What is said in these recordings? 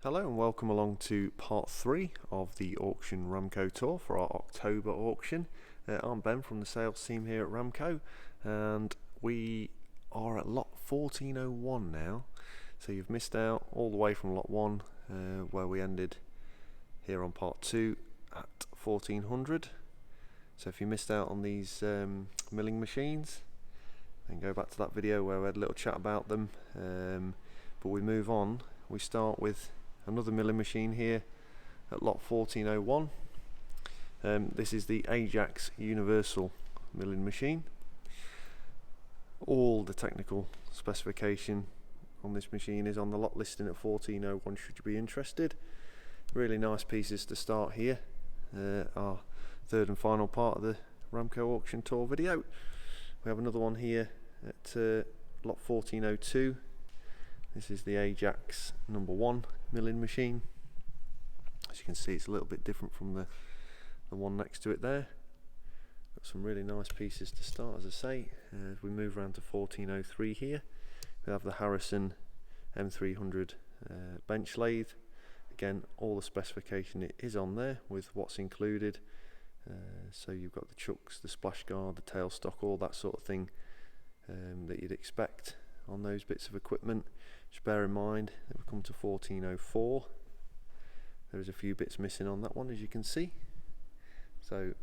Hello and welcome along to part 3 of the auction Ramco tour for our October auction. I'm Ben from the sales team here at Ramco, and we are at lot 1401 now. So you've missed out all the way from lot 1 where we ended here on part 2 at 1400. So if you missed out on these milling machines, then go back to that video where we had a little chat about them. But we move on. We start with another milling machine here at lot 1401. This is the Ajax Universal milling machine. All the technical specification on this machine is on the lot listing at 1401 should you be interested. Really nice pieces to start here. Our third and final part of the Ramco Auction Tour video. We have another one here at lot 1402. This is the Ajax number 1 milling machine. As you can see, it's a little bit different from the one next to it there. Got some really nice pieces to start, as I say. As we move around to 1403 here, we have the Harrison M300 bench lathe. Again, all the specification is on there with what's included. So you've got the chucks, the splash guard, the tailstock, all that sort of thing that you'd expect on those bits of equipment. Just bear in mind that we come to 1404. There's a few bits missing on that one, as you can see. So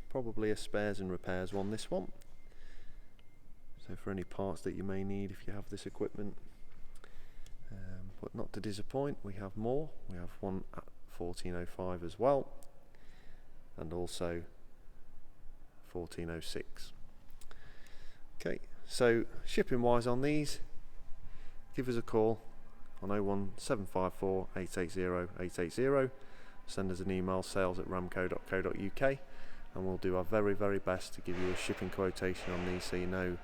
probably a spares and repairs one, this one. So for any parts that you may need if you have this equipment. But not to disappoint, we have more. We have one at 1405 as well, and also 1406. Okay, so shipping wise on these, give us a call on 01754 880 880. Send us an email, sales@ramco.co.uk, and we'll do our very, very best to give you a shipping quotation on these so you know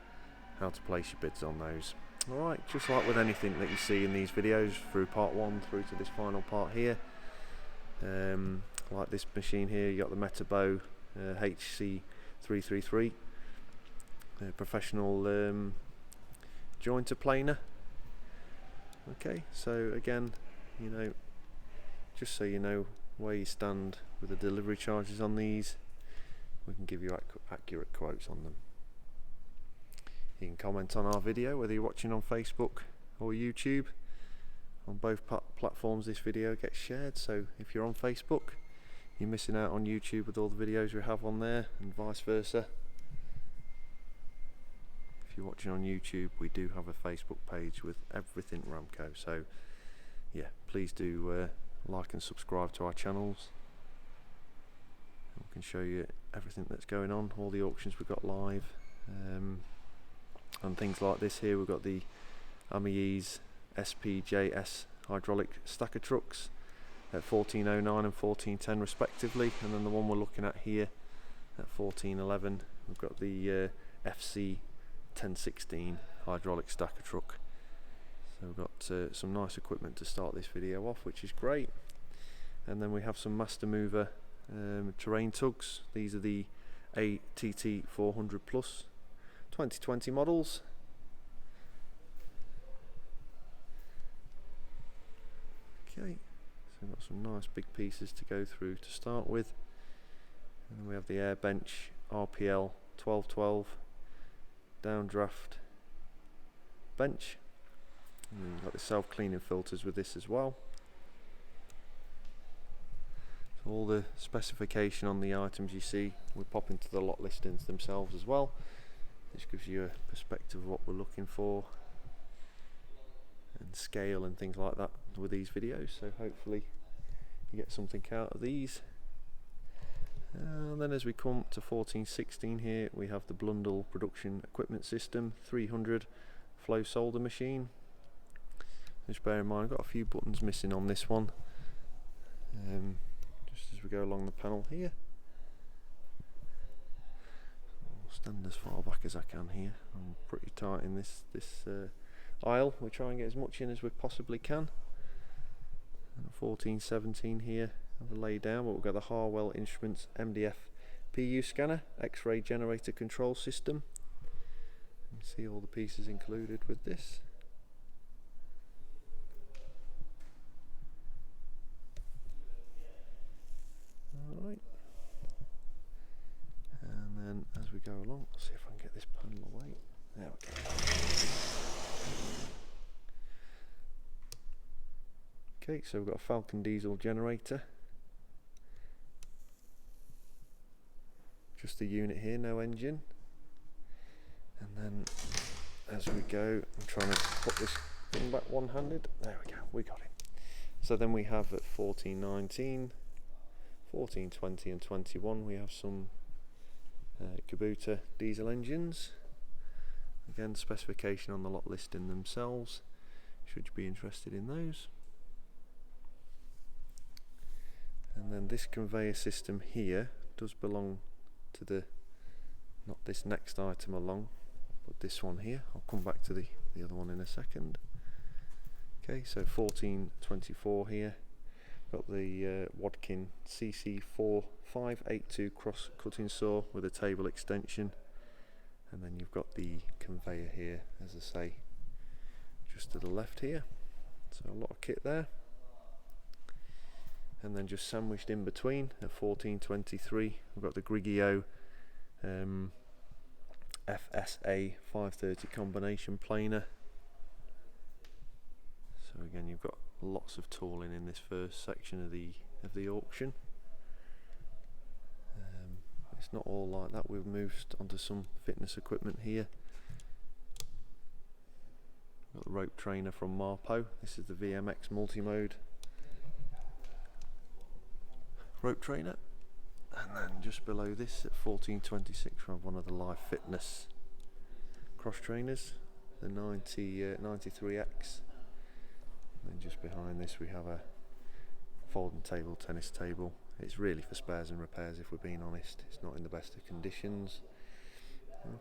how to place your bids on those. Alright, just like with anything that you see in these videos, through part 1 through to this final part here, like this machine here, you got the Metabo HC333 professional jointer planer. Okay, so again, you know, just so you know where you stand with the delivery charges on these, we can give you accurate quotes on them. You can comment on our video whether you're watching on Facebook or YouTube. On both platforms this video gets shared, so if you're on Facebook, you're missing out on YouTube with all the videos we have on there, and vice versa. If you're watching on YouTube, we do have a Facebook page with everything Ramco, so yeah, please do like and subscribe to our channels. We can show you everything that's going on, all the auctions we've got live, and things like this here. We've got the Amiese SPJS hydraulic stacker trucks at 1409 and 1410 respectively, and then the one we're looking at here at 1411, we've got the FC 1016 hydraulic stacker truck. So we've got some nice equipment to start this video off, which is great. And then we have some Master Mover terrain tugs. These are the ATT 400 Plus 2020 models. Okay, so we've got some nice big pieces to go through to start with. And then we have the Air Bench RPL 1212 downdraft bench, and you've got the self-cleaning filters with this as well. So all the specification on the items you see, we pop into the lot listings themselves as well. This gives you a perspective of what we're looking for and scale and things like that with these videos, so hopefully you get something out of these. And then as we come to 1416 here, we have the Blundell Production Equipment System 300 flow solder machine. Just bear in mind, I've got a few buttons missing on this one, just as we go along the panel here. I'll stand as far back as I can here. I'm pretty tight in this aisle. We try and get as much in as we possibly can. And 1417 here, have a lay down, but we've got the Harwell Instruments MDF PU scanner, X-ray generator control system. You can see all the pieces included with this. Okay, so we've got a Falcon diesel generator. Just the unit here, no engine. And then as we go, I'm trying to put this thing back one-handed. There we go, we got it. So then we have at 1419, 1420 and 21, we have some Kubota diesel engines. Again, specification on the lot listing themselves, should you be interested in those. And then this conveyor system here does belong to the, not this next item along, but this one here. I'll come back to the other one in a second. Okay, so 1424 here, got the Wadkin CC4582 cross cutting saw with a table extension, and then you've got the conveyor here, as I say, just to the left here. So a lot of kit there. And then just sandwiched in between at 1423, we've got the Grigio FSA 530 combination planer. So again, you've got lots of tooling in this first section of the auction. It's not all like that. We've moved onto some fitness equipment here. Got the rope trainer from Marpo. This is the VMX multi-mode rope trainer. And then just below this at 1426 we have one of the Live Fitness cross trainers, the 93X. And then just behind this we have a folding table, tennis table. It's really for spares and repairs, if we're being honest. It's not in the best of conditions.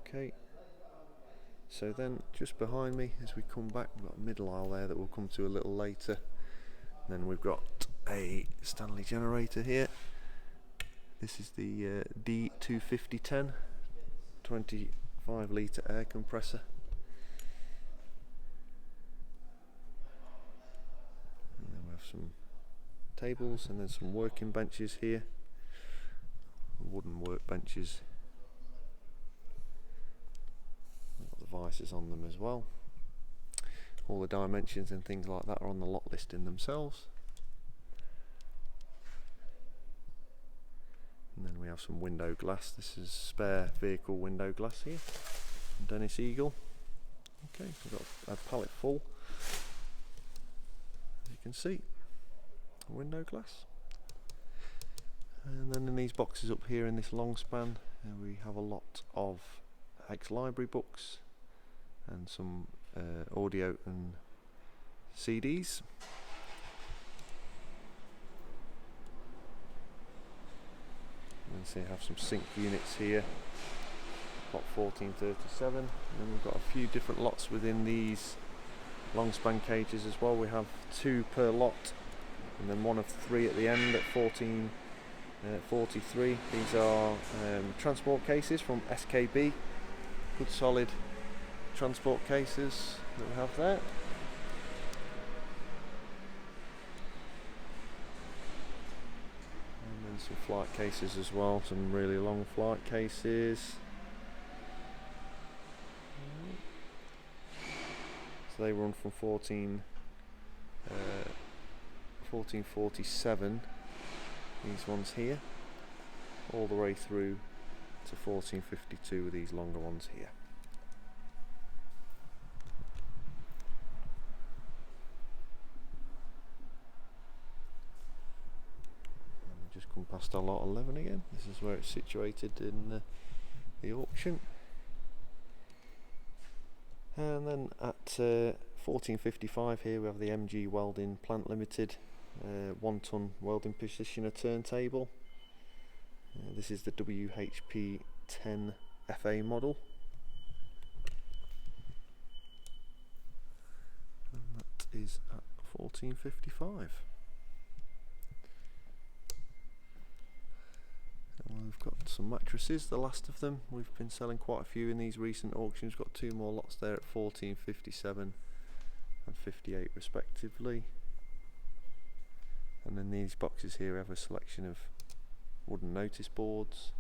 Okay, so then just behind me as we come back, we've got a middle aisle there that we'll come to a little later. And then we've got a Stanley generator here. This is the D25010 25 litre air compressor. And then we have some tables and then some working benches here, wooden workbenches. Got the vices on them as well. All the dimensions and things like that are on the lot listing themselves. And then we have some window glass. This is spare vehicle window glass here from Dennis Eagle. Okay, we've got a pallet full, as you can see, window glass. And then in these boxes up here in this long span, we have a lot of ex-library books and some audio and CDs. And so you have some sync units here, lot 1437, and then we've got a few different lots within these long span cages as well. We have 2 per lot, and then 1 of 3 at the end at 1443. These are transport cases from SKB, good solid transport cases that we have there. Some flight cases as well, some really long flight cases. So they run from 1447, these ones here, all the way through to 1452 with these longer ones here. Come past our lot 11 again. This is where it's situated in the auction. And then at 1455 here we have the MG Welding Plant Limited 1 ton welding positioner turntable. This is the WHP 10 FA model. And that is at 1455. We've got some mattresses, the last of them. We've been selling quite a few in these recent auctions. We've got 2 more lots there at 1457 and 58 respectively. And then these boxes here have a selection of wooden notice boards.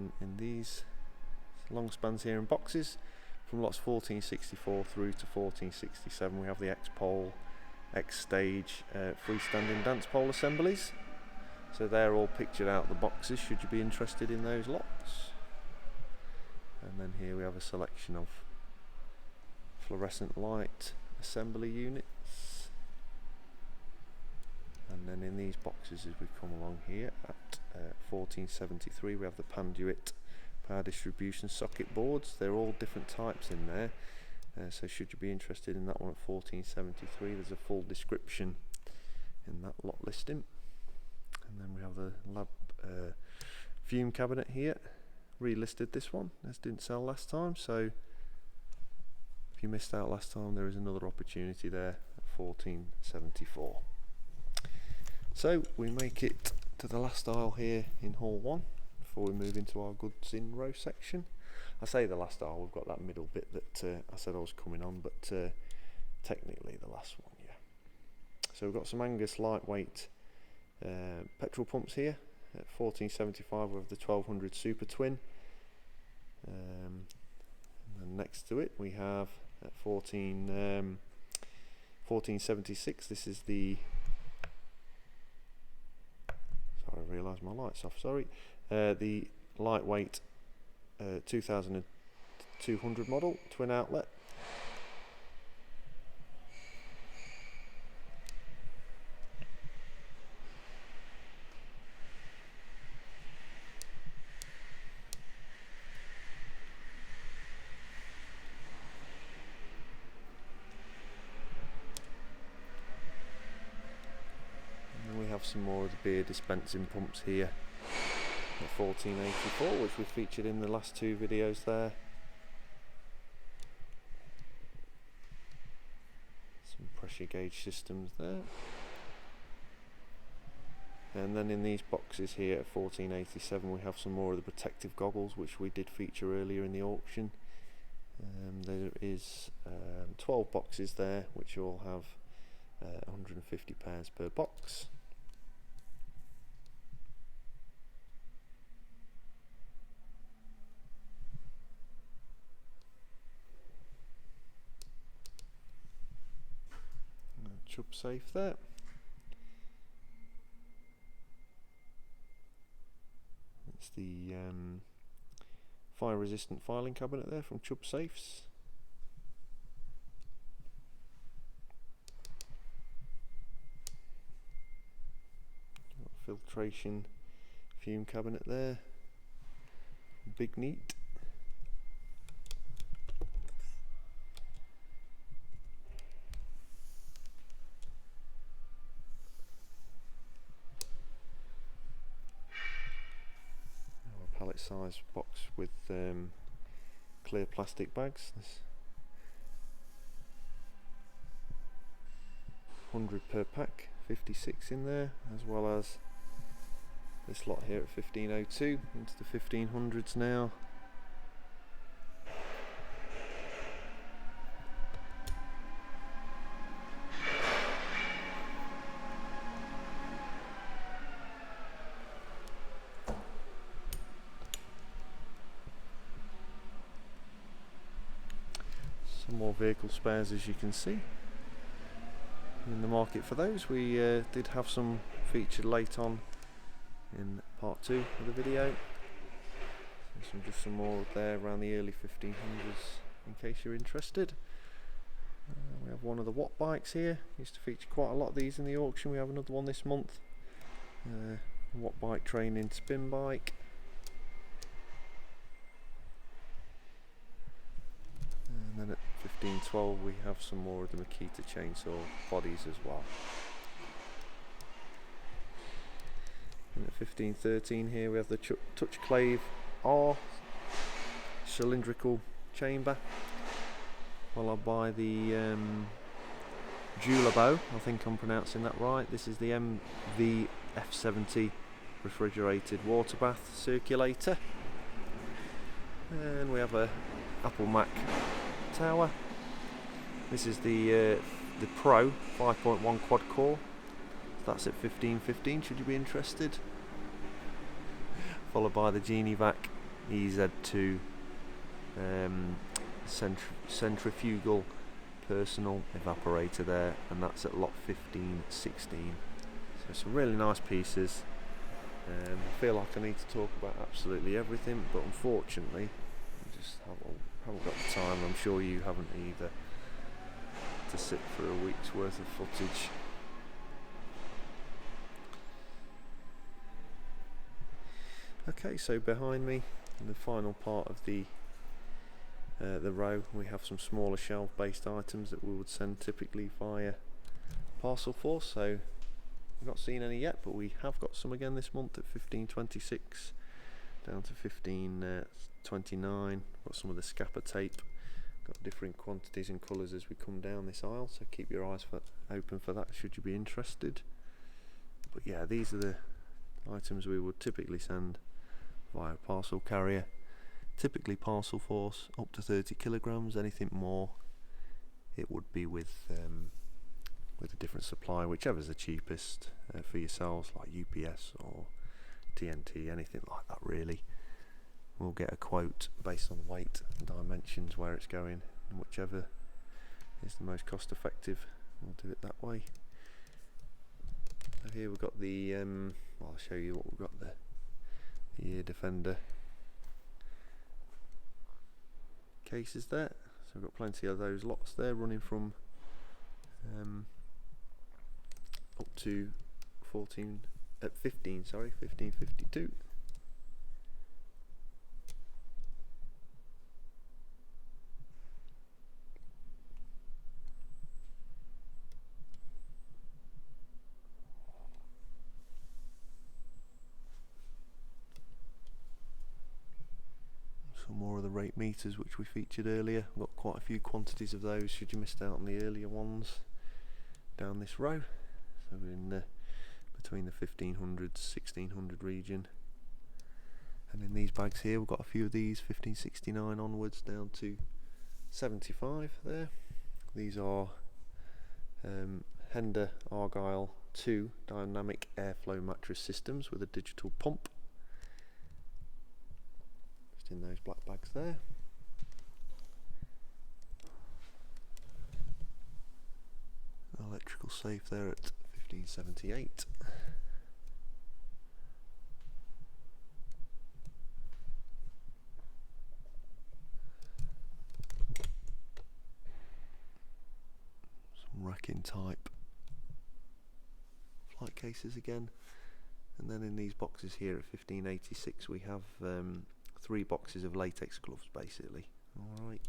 then in these long spans here in boxes, from lots 1464 through to 1467, we have the X-Pole, X-Stage freestanding dance pole assemblies. So they're all pictured out the boxes should you be interested in those lots. And then here we have a selection of fluorescent light assembly units. And then in these boxes as we come along here at 1473, we have the Panduit power distribution socket boards. They're all different types in there, so should you be interested in that one at 1473, there's a full description in that lot listing. And then we have the lab fume cabinet here, relisted this one, as didn't sell last time, so if you missed out last time, there is another opportunity there at 1474. So we make it to the last aisle here in Hall 1 before we move into our goods in row section. I say the last aisle, we've got that middle bit that I said I was coming on, but technically the last one, yeah. So we've got some Angus lightweight petrol pumps here at 1475 with the 1200 Super Twin. And then next to it we have at 1476, this is the, sorry, I realised my light's off, sorry, the lightweight 2200 model twin outlet. Some more of the beer dispensing pumps here at 1484, which we featured in the last two videos there. Some pressure gauge systems there. And then in these boxes here at 1487 we have some more of the protective goggles, which we did feature earlier in the auction. There is 12 boxes there, which all have 150 pairs per box. Chub safe there. It's the fire resistant filing cabinet there from Chub Safes. Filtration fume cabinet there. Big Neat. Pallet size box with clear plastic bags. There's 100 per pack, 56 in there, as well as this lot here at 1502 into the 1500s now. Some more vehicle spares, as you can see, in the market for those. We did have some featured late on in part 2 of the video. So just some more there around the early 1500s in case you're interested. We have one of the Watt bikes here. Used to feature quite a lot of these in the auction. We have another one this month. Watt bike training spin bike. And then at 1512 we have some more of the Makita chainsaw bodies as well. And at 1513 here we have the Touchclave R cylindrical chamber, followed by the Julabo, I think I'm pronouncing that right. This is the MV F70 refrigerated water bath circulator. And we have a Apple Mac tower. This is the Pro 5.1 quad core. That's at 1515 should you be interested. Followed by the Genie Vac EZ2 centrifugal personal evaporator there, and that's at lot 1516. So some really nice pieces. I feel like I need to talk about absolutely everything, but unfortunately I just haven't got the time. I'm sure you haven't either, to sit for a week's worth of footage. Okay, so behind me, in the final part of the row, we have some smaller shelf-based items that we would send typically via parcel force. So we've not seen any yet, but we have got some again this month at 1526 down to 1529. Got some of the scapper tape. Got different quantities and colours as we come down this aisle, so keep your eyes open for that should you be interested. But yeah, these are the items we would typically send via parcel carrier. Typically parcel force up to 30 kilograms. Anything more, it would be with a different supplier, whichever's the cheapest for yourselves, like UPS or TNT, anything like that really. We'll get a quote based on weight and dimensions, where it's going, and whichever is the most cost effective, we'll do it that way. So here we've got the I'll show you what we've got there. The Ear Defender cases there. So we've got plenty of those lots there, running from up to 1552. Some more of the rate meters which we featured earlier. We've got quite a few quantities of those should you missed out on the earlier ones down this row. So we're in between the 1500 1600 region. And in these bags here we've got a few of these 1569 onwards down to 75 there. These are Hender Argyle 2 dynamic airflow mattress systems with a digital pump. Just in those black bags there. Electrical safe there at 1578. Some racking type flight cases again, and then in these boxes here at 1586 we have 3 boxes of latex gloves basically. Alright.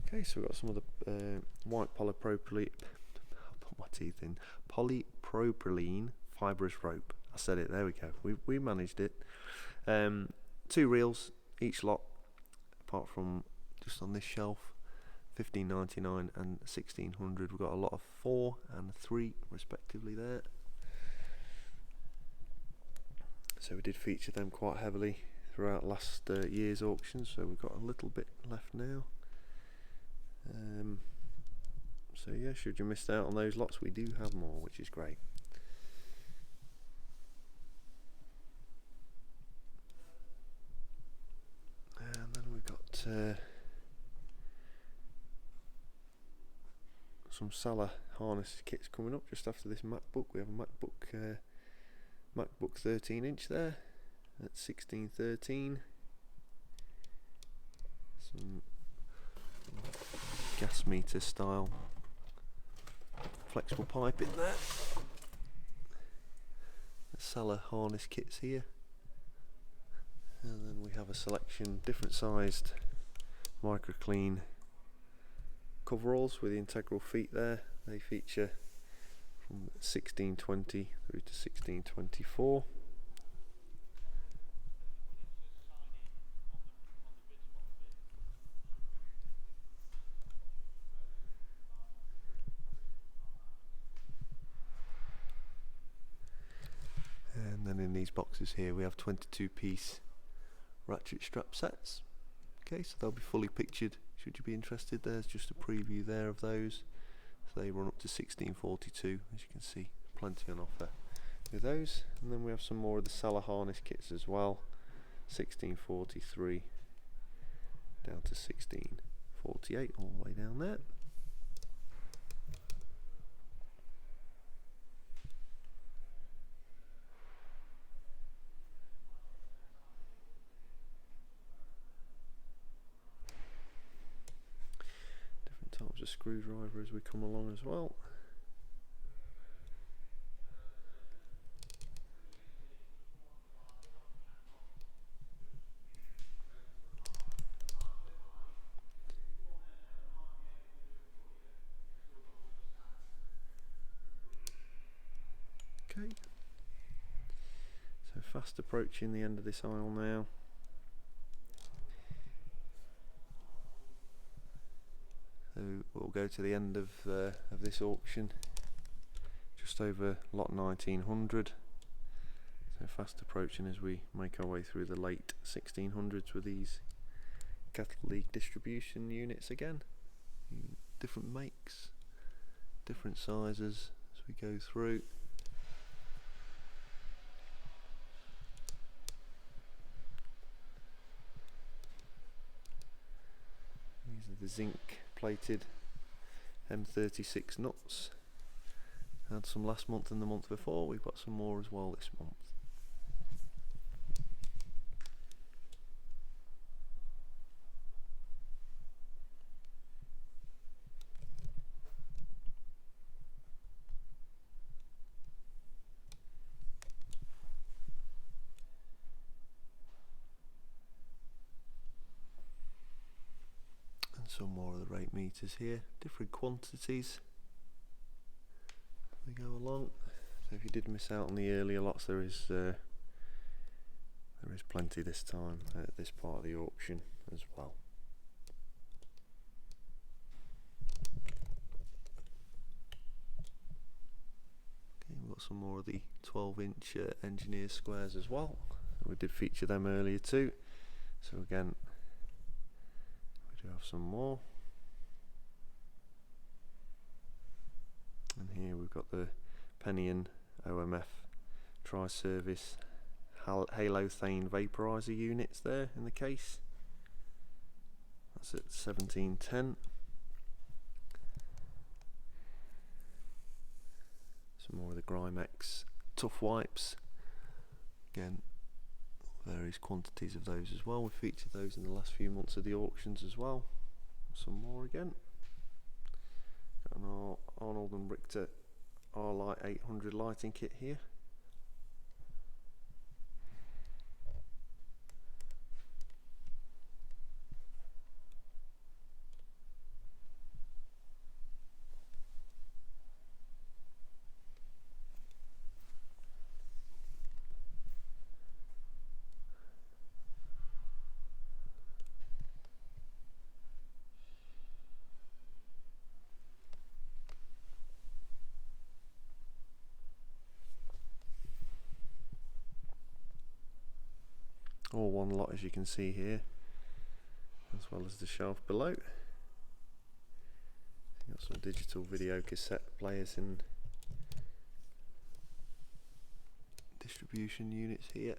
Okay, so we've got some of the white polypropylene, I'll put my teeth in, polypropylene fibrous rope. I said it, there we go, we managed it. 2 reels each lot, apart from just on this shelf, 1599 and 1600. We've got a lot of 4 and 3 respectively there. So we did feature them quite heavily throughout last year's auction, so we've got a little bit left now. So yeah, should you missed out on those lots, we do have more, which is great. And then we've got some Salah harness kits coming up just after this MacBook. We have a MacBook 13-inch there at 1613. Some gas meter style flexible pipe in there. The Salah harness kits here, and then we have a selection different sized microclean coveralls with the integral feet there. They feature from 1620 through to 1624. these boxes here we have 22 piece ratchet strap sets. Okay, so they'll be fully pictured should you be interested. There's just a preview there of those. So they run up to 1642, as you can see, plenty on offer with those. And then we have some more of the Salah harness kits as well, 1643 down to 1648, all the way down there. Types of screwdriver as we come along as well. Okay, so fast approaching the end of this aisle now. So we'll go to the end of this auction, just over lot 1900. So fast approaching as we make our way through the late 1600s with these Cattle League distribution units again. Different makes, different sizes as we go through. These are the zinc plated M36 nuts. Had some last month and the month before. We've got some more as well this month. Some more of the rate meters here, different quantities as we go along. So if you did miss out on the earlier lots, there is plenty this time at this part of the auction as well. Okay, we've got some more of the 12-inch engineer squares as well. We did feature them earlier too. So again, we do have some more. And here we've got the Penion OMF tri-service halothane vaporizer units there in the case. That's at 1710. Some more of the Grimex Tough Wipes. Again, various quantities of those as well. We've featured those in the last few months of the auctions as well. Some more again. Got an Arnold and Richter R-Light 800 lighting kit here. All one lot, as you can see here, as well as the shelf below. Got some digital video cassette players and distribution units here.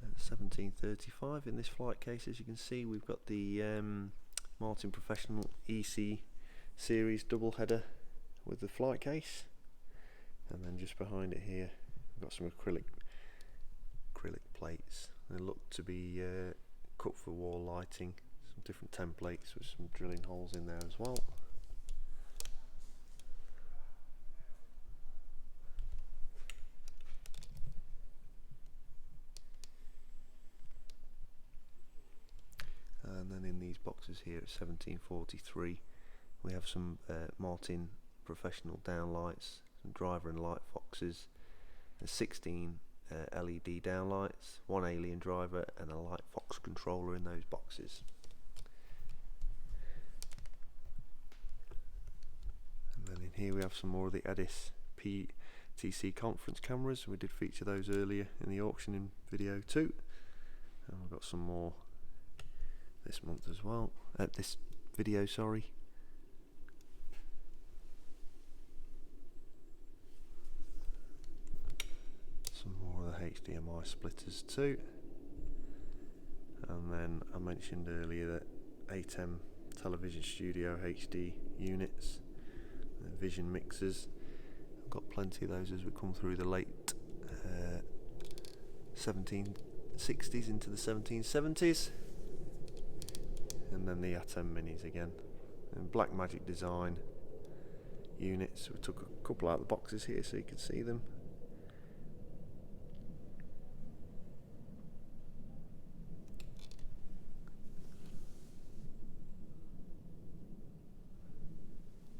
At 1735 in this flight case, as you can see, we've got the Martin Professional EC series double header with the flight case. And then just behind it here, we've got some acrylic plates. They look to be cut for wall lighting. Some different templates with some drilling holes in there as well. And then in these boxes here at 1743, we have some Martin Professional downlights, driver and light foxes, and 16 LED downlights, one alien driver and a light fox controller in those boxes. Here we have some more of the Edis PTC conference cameras. We did feature those earlier in the auctioning video too. And we've got some more this month as well. This video, sorry. Some more of the HDMI splitters too. And then I mentioned earlier that ATEM Television Studio HD units, vision mixers. I've got plenty of those as we come through the late 1760s into the 1770s. And then the ATEM minis again. And Blackmagic design units. We took a couple out of the boxes here so you can see them.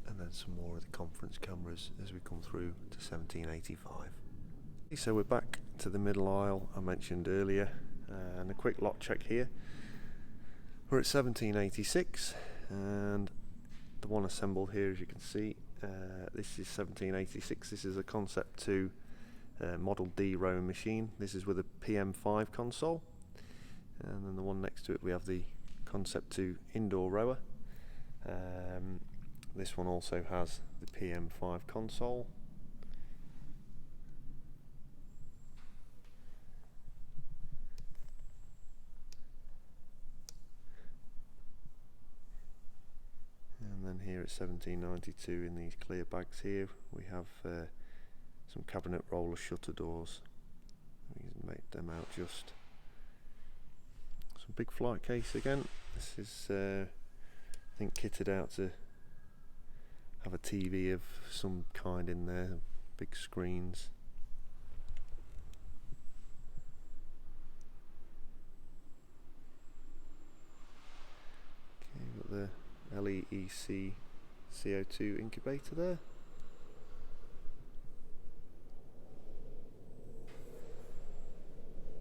And then some more of the conference cameras as we come through to 1785. So we're back to the middle aisle I mentioned earlier, and a quick lot check here. We're at 1786, and the one assembled here, as you can see, this is 1786. This is a Concept 2 Model D rowing machine. This is with a PM5 console, and then the one next to it we have the Concept 2 indoor rower. This one also has the PM5 console. And then here at 1792 in these clear bags here we have some cabinet roller shutter doors. We can make them out just. Some big flight case again. This is I think kitted out to have a TV of some kind in there, big screens. Okay, got the LEEC CO2 incubator there.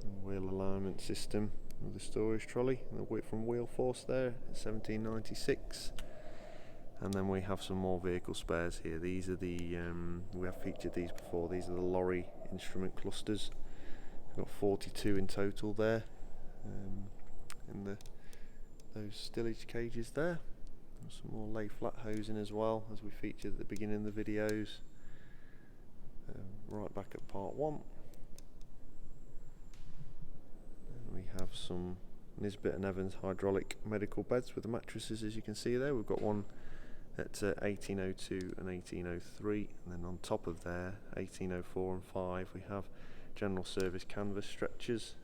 And wheel alignment system with the storage trolley, and the width from Wheel Force there, 1796. And then we have some more vehicle spares here. These are the, we have featured these before, these are the lorry instrument clusters. We've got 42 in total there, in those stillage cages there. And some more lay flat hosing as well, as we featured at the beginning of the videos. Right back at part 1. And we have some Nisbet and Evans hydraulic medical beds with the mattresses, as you can see there. We've got one at 1802 and 1803, and then on top of there 1804 and 5 we have general service canvas stretchers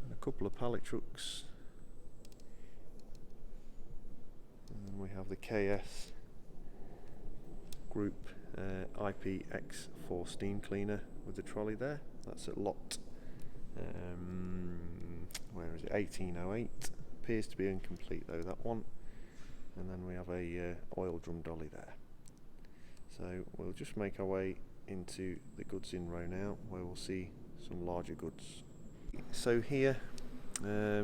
and a couple of pallet trucks, and then we have the KS Group IPX4 steam cleaner with the trolley there. That's at lot where is it, 1808. Appears to be incomplete though, that one. And then we have a oil drum dolly there. So we'll just make our way into the goods in row now, where we'll see some larger goods. So here,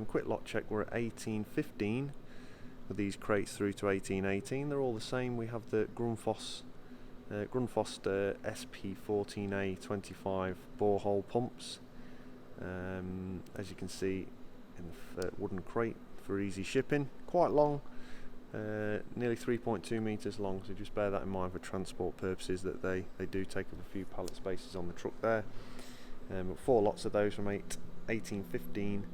quick lot check, we're at 1815 with these crates through to 1818. They're all the same. We have the Grundfos SP14A 25 borehole pumps, as you can see in the wooden crate for easy shipping. Quite long, nearly 3.2 meters long, so just bear that in mind for transport purposes, that they do take up a few pallet spaces on the truck there. But 4 lots of those from 1815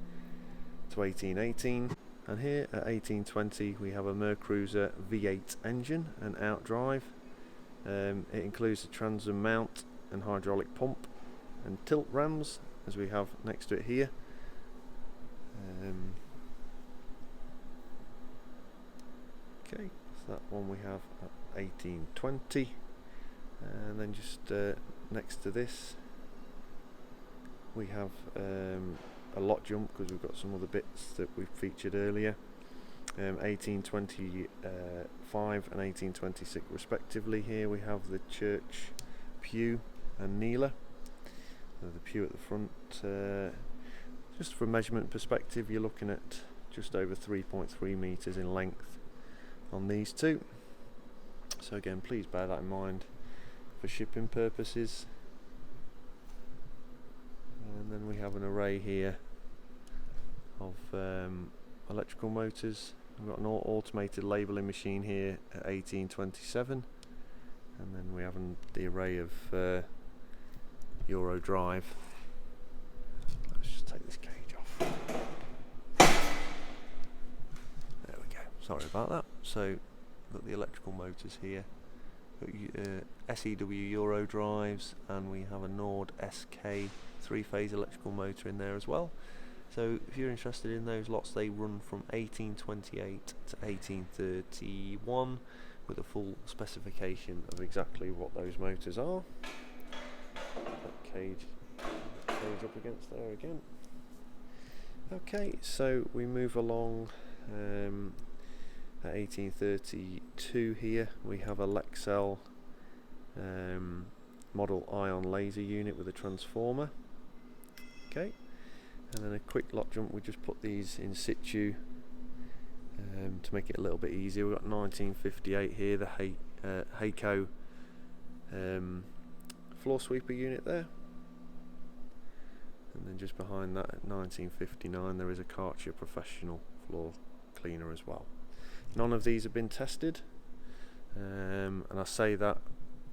to 1818. And here at 1820 we have a Mercruiser V8 engine and outdrive. It includes the transom mount and hydraulic pump and tilt rams, as we have next to it here. Okay, so that one we have at 1820, and then just next to this we have a lot jump, because we've got some other bits that we've featured earlier. 1825 and 1826 respectively. Here we have the church pew and kneeler. The pew at the front, just from a measurement perspective, you're looking at just over 3.3 meters in length on these two. So again, please bear that in mind for shipping purposes. And then we have an array here of electrical motors. We've got an automated labelling machine here at 1827, and then we have the array of Euro drive. Let's just take this cage off. There we go, sorry about that. So we've got the electrical motors here, SEW Euro drives, and we have a Nord SK 3-phase electrical motor in there as well. So if you're interested in those lots, they run from 1828 to 1831 with a full specification of exactly what those motors are. That cage up against there again. Okay, so we move along at 1832 here. We have a Lexel model ion laser unit with a transformer. Okay. And then a quick lot jump, we just put these in situ to make it a little bit easier. We've got 1958 here, the Hayco floor sweeper unit there. And then just behind that at 1959 there is a Karcher professional floor cleaner as well. None of these have been tested, and I say that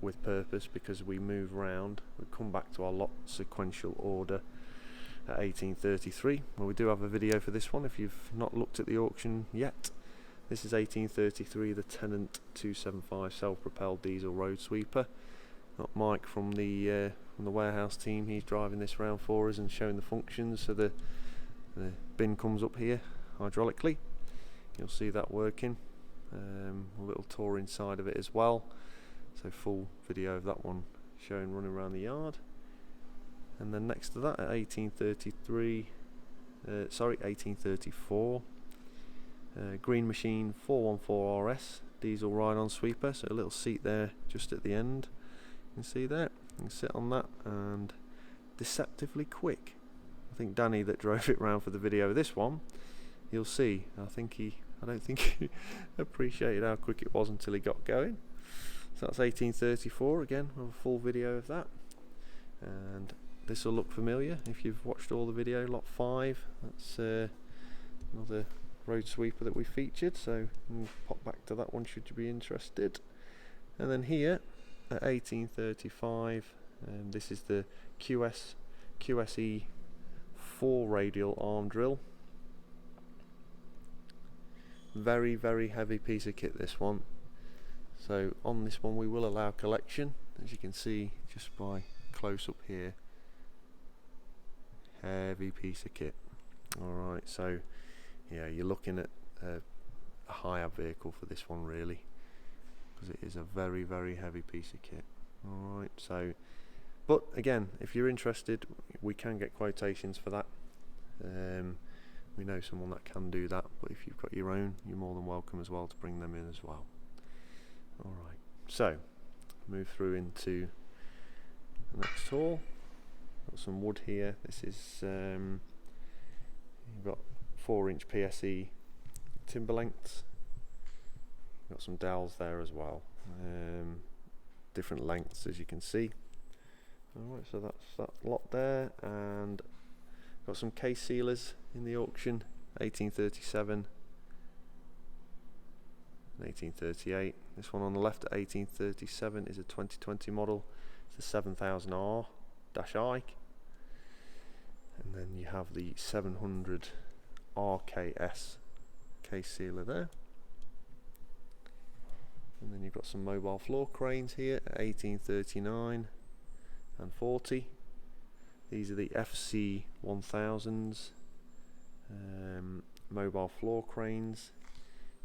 with purpose because we move round. We come back to our lot sequential order at 1833. Well, we do have a video for this one if you've not looked at the auction yet. This is 1833, the Tennant 275 self-propelled diesel road sweeper. Got Mike from the warehouse team. He's driving this around for us and showing the functions. So the bin comes up here hydraulically. You'll see that working. A little tour inside of it as well. So full video of that one showing running around the yard. And then next to that at 1834, Green Machine 414 RS diesel ride-on sweeper. So a little seat there just at the end. You can see there. You can sit on that, and deceptively quick. I think Danny that drove it round for the video of this one, you'll see. I don't think he appreciated how quick it was until he got going. So that's 1834 again. We'll have a full video of that, and this will look familiar if you've watched all the video. Lot 5, that's another road sweeper that we featured, so we'll pop back to that one should you be interested. And then here at 1835, this is the QSE 4 radial arm drill. Very, very heavy piece of kit, this one. So on this one we will allow collection, as you can see just by close up here. Heavy piece of kit. Alright, so yeah, you're looking at a higher vehicle for this one really, because it is a very, very heavy piece of kit. Alright, so but again, if you're interested, we can get quotations for that. We know someone that can do that, but if you've got your own, you're more than welcome as well to bring them in as well. Alright, so move through into the next haul. Got some wood here. This is you've got 4-inch PSE timber lengths. Got some dowels there as well, different lengths as you can see. Alright, so that's that lot there, and got some case sealers in the auction, 1837 and 1838. This one on the left at 1837 is a 2020 model. It's the 7000R-I, and then you have the 700 RKS case sealer there. And then you've got some mobile floor cranes here at 1839 and 40. These are the FC 1000s mobile floor cranes.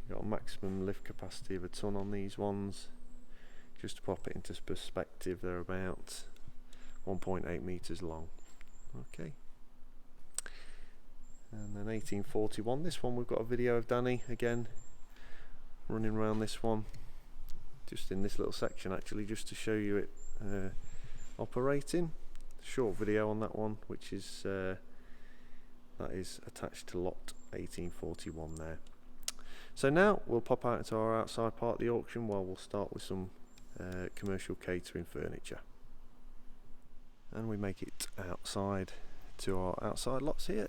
You've got a maximum lift capacity of 1 ton on these ones. Just to pop it into perspective, they're about 1.8 meters long. Okay. And then 1841, this one we've got a video of Danny again running around this one, just in this little section actually, just to show you it operating. Short video on that one, which is that is attached to lot 1841 there. So now we'll pop out into our outside part of the auction while we'll start with some commercial catering furniture. And we make it outside to our outside lots here.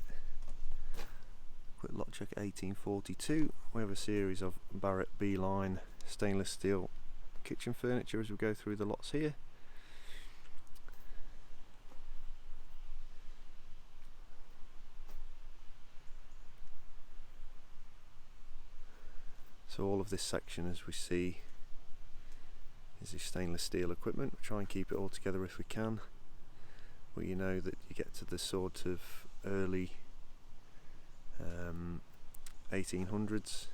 Quick lot check 1842. We have a series of Barrett B-line stainless steel kitchen furniture as we go through the lots here. So all of this section, as we see, is the stainless steel equipment. We'll try and keep it all together if we can. But you know that you get to the sort of early 1800s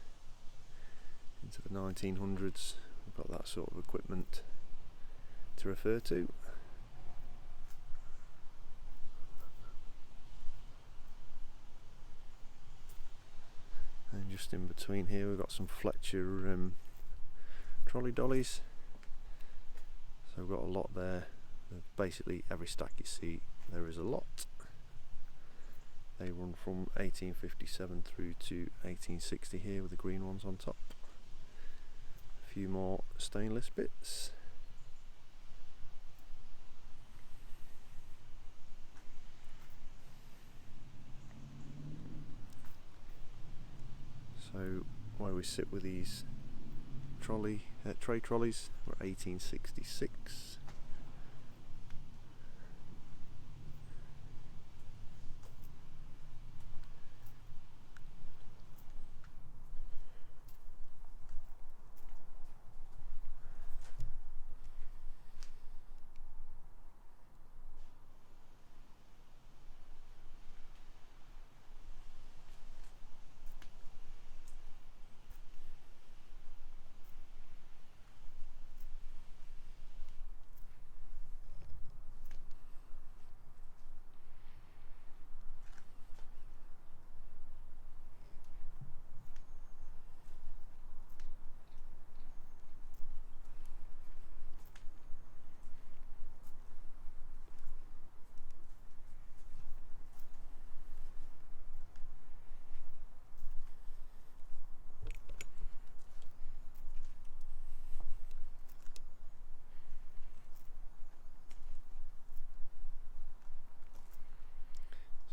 into the 1900s, we've got that sort of equipment to refer to. And just in between here we've got some Fletcher trolley dollies. So we've got a lot there. Basically every stack you see there is a lot. They run from 1857 through to 1860 here with the green ones on top. A few more stainless bits. So where we sit with these tray trolleys, we're 1866.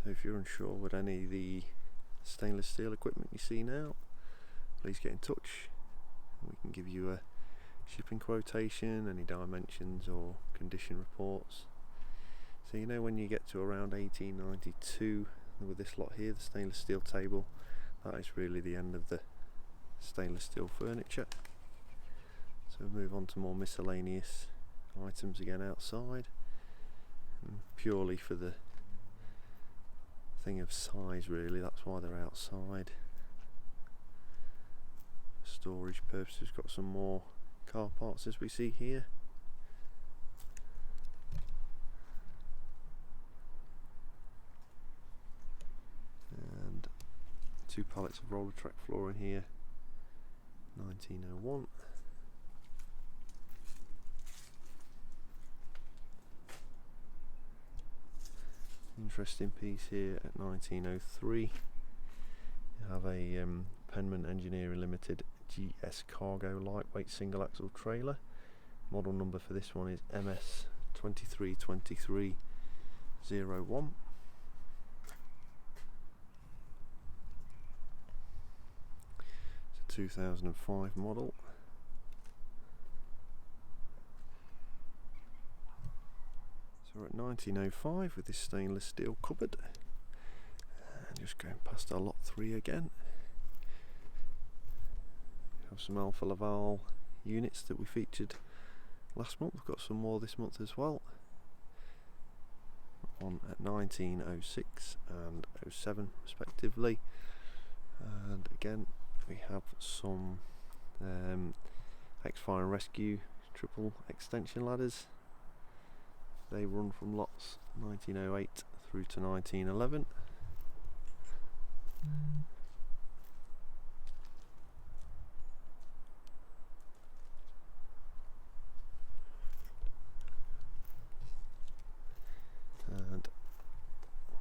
So if you're unsure what any of the stainless steel equipment you see now, please get in touch. We can give you a shipping quotation, any dimensions or condition reports. So you know when you get to around 1892 with this lot here, the stainless steel table, that is really the end of the stainless steel furniture. So we'll move on to more miscellaneous items again outside, and purely for the thing of size really, that's why they're outside. For storage purposes, got some more car parts as we see here. And 2 pallets of roller track flooring here, 1901. Interesting piece here at 1903. You have a Penman Engineering Limited GS Cargo lightweight single axle trailer. Model number for this one is MS 232301. It's a 2005 model. We're at 1905 with this stainless steel cupboard, and just going past our lot 3 again. We have some Alfa Laval units that we featured last month. We've got some more this month as well. One at 1906 and 07 respectively, and again we have some X-Fire and Rescue triple extension ladders. They run from lots 1908 through to 1911. And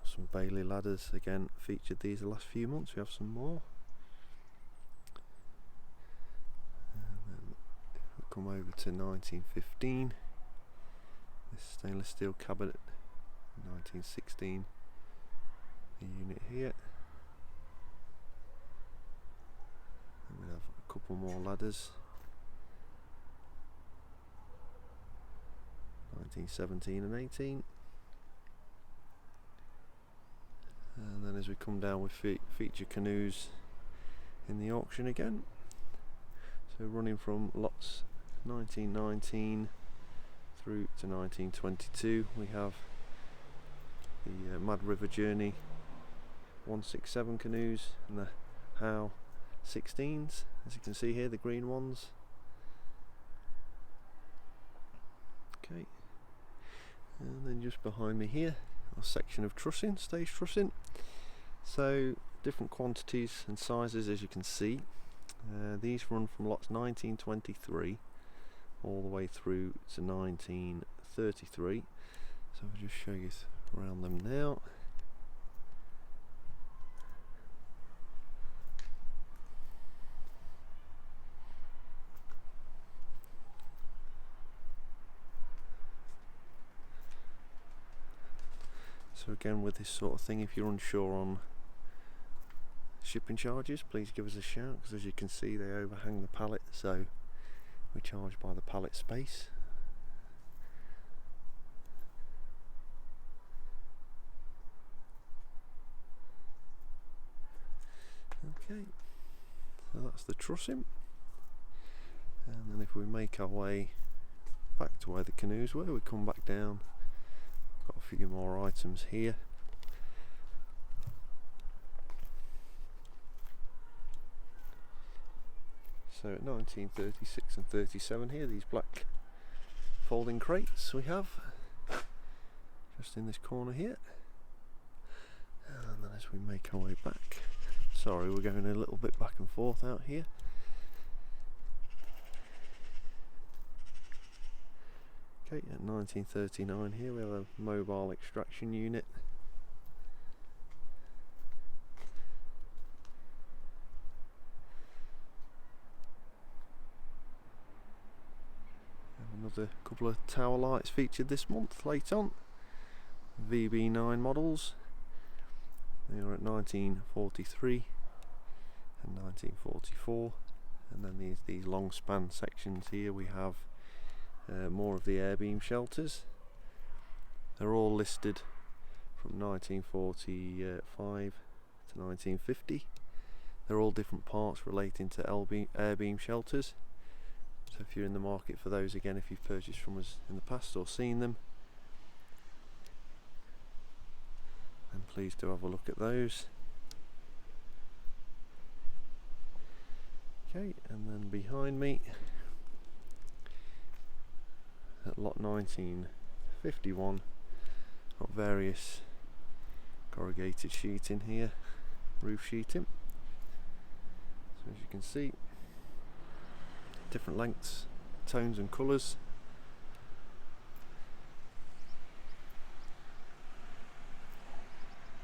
some Bailey ladders, again featured these the last few months. We have some more. come over to 1915. This stainless steel cabinet, 1916. The unit here. And we have a couple more ladders. 1917 and 18. And then as we come down with feature canoes in the auction again. So running from lots 1919 through to 1922, we have the Mad River Journey 167 canoes and the Howe 16s, as you can see here, the green ones. Okay, and then just behind me here, a section of trussing, stage trussing. So different quantities and sizes, as you can see. These run from lots 1923 all the way through to 1933. So I'll just show you around them now. So again, with this sort of thing, if you're unsure on shipping charges, please give us a shout, because as you can see they overhang the pallet, so we charge by the pallet space. Okay, so that's the trussing, and then if we make our way back to where the canoes were, we come back down. Got a few more items here. So at 1936 and 37 here, these black folding crates we have just in this corner here. And then as we make our way back, sorry, we're going a little bit back and forth out here. Okay, at 1939 here we have a mobile extraction unit. Another couple of tower lights featured this month, late on. VB9 models. They are at 1943 and 1944. And then these long span sections here we have more of the air beam shelters. They're all listed from 1945 to 1950. They're all different parts relating to air beam shelters. So if you're in the market for those, again, if you've purchased from us in the past or seen them, then please do have a look at those. Okay, and then behind me, at lot 1951, got various corrugated sheeting here, roof sheeting. So as you can see, different lengths, tones and colours.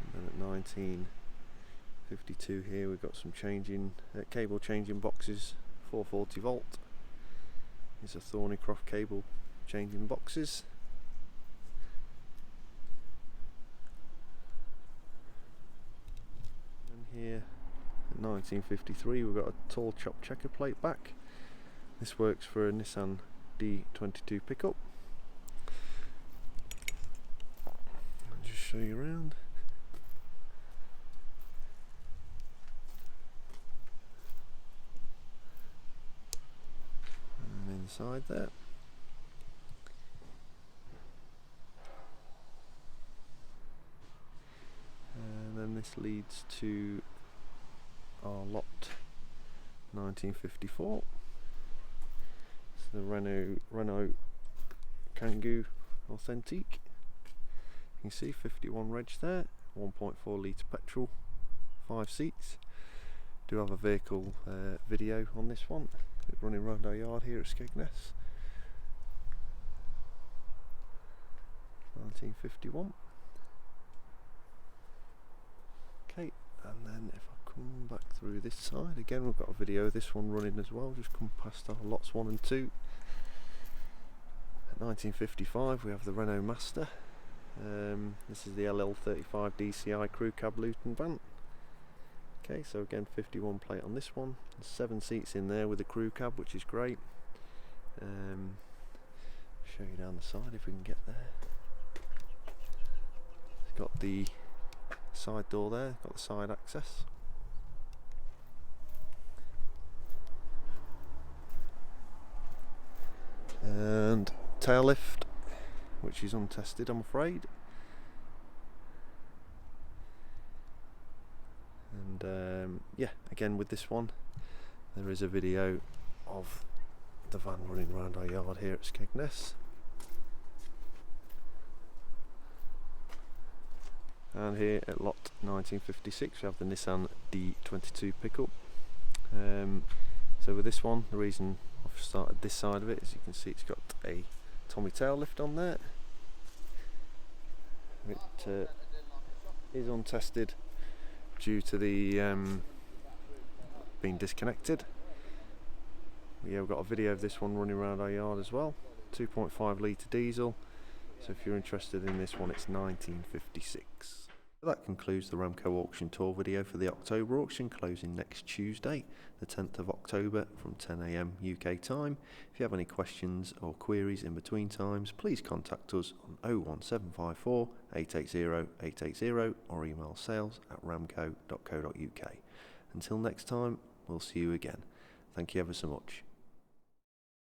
And then at 1952 here we've got some cable changing boxes, 440 volt. These are Thornycroft cable changing boxes. And here at 1953 we've got a tall chop checker plate back. This works for a Nissan D22 pickup. I'll just show you around. And inside there, and then this leads to our lot 1954. The Renault Kangoo Authentique. You can see 51 reg there, 1.4 litre petrol, 5 seats. Do have a vehicle video on this one. It's running around our yard here at Skegness. 1951. Okay, and then if I come back through this side again, we've got a video of this one running as well. Just come past our lots 1 and 2. 1955 we have the Renault Master. This is the LL35 DCI crew cab Luton van. Okay, so again 51 plate on this one. There's 7 seats in there with the crew cab, which is great. Show you down the side if we can get there. It's got the side door there, got the side access. And tail lift, which is untested, I'm afraid. And yeah, again with this one there is a video of the van running around our yard here at Skegness. And here at lot 1956 we have the Nissan D22 pickup. So with this one, the reason I've started this side of it is you can see it's got a Tommy tail lift on there. It is untested due to the being disconnected. But yeah, we've got a video of this one running around our yard as well. 2.5 litre diesel. So if you're interested in this one, it's 1956. That concludes the Ramco Auction Tour video for the October auction, closing next Tuesday, the 10th of October from 10 AM UK time. If you have any questions or queries in between times, please contact us on 01754 880 880 or email sales@ramco.co.uk. Until next time, we'll see you again. Thank you ever so much.